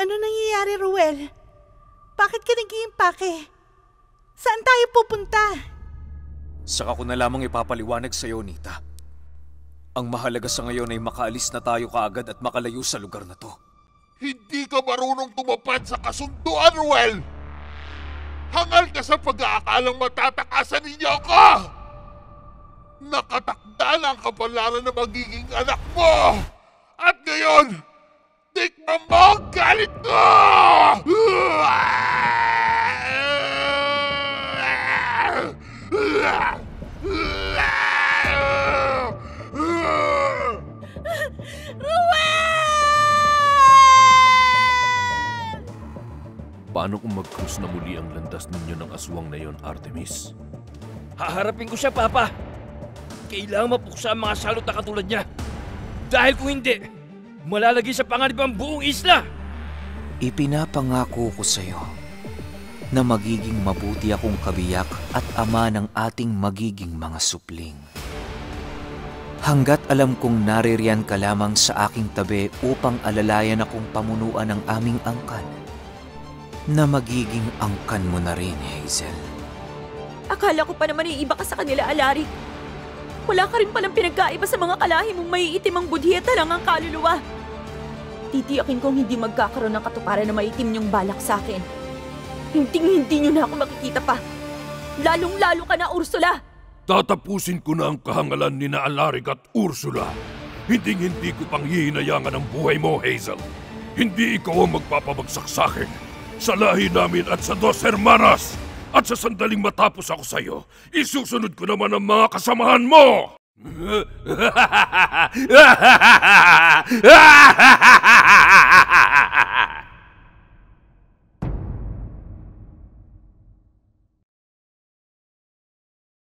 Ano nangyayari, Ruel? Bakit ka nag-iimpake? Saan tayo pupunta? Saka ko na lamang ipapaliwanag sa iyo, Nita. Ang mahalaga sa ngayon ay makaalis na tayo kaagad at makalayo sa lugar na to. Hindi ka marunong tumupad sa kasunduan, Ruel! Hangal ka sa pag-aakalang matatakasan ninyo ako! Nakatakda na ang kapalaran na magiging anak mo! At ngayon, tikman mo ang galit ko! Paano kung mag-cruise na muli ang landas ninyo ng aswang na yon, Artemis? Haharapin ko siya, Papa. Kailangan mapuksa ang mga salot na katulad niya. Dahil kung hindi, malalagay sa panganib ang buong isla. Ipinapangako ko sa'yo na magiging mabuti akong kabiyak at ama ng ating magiging mga supling. Hanggat alam kong naririyan ka lamang sa aking tabi upang alalayan akong pamunuan ng aming angkan, na magiging angkan mo na rin, Hazel. Akala ko pa naman iiba ka sa kanila, Alaric. Wala ka rin palang pinagkaiba sa mga kalahi mong maiitim ang budhi at lang ang kaluluwa. Titiyakin kong hindi magkakaroon ng katuparan na maitim niyong balak sa akin. Hindi niyo na ako makikita pa. Lalong-lalo ka na, Ursula! Tatapusin ko na ang kahangalan ni na Alaric at Ursula. Hindi ko pang hihinayangan ang buhay mo, Hazel. Hindi ikaw ang magpapabagsak sa akin. Sa lahi namin at sa Dos Hermanas. At sa sandaling matapos ako sa iyo, isusunod ko naman ang mga kasamahan mo!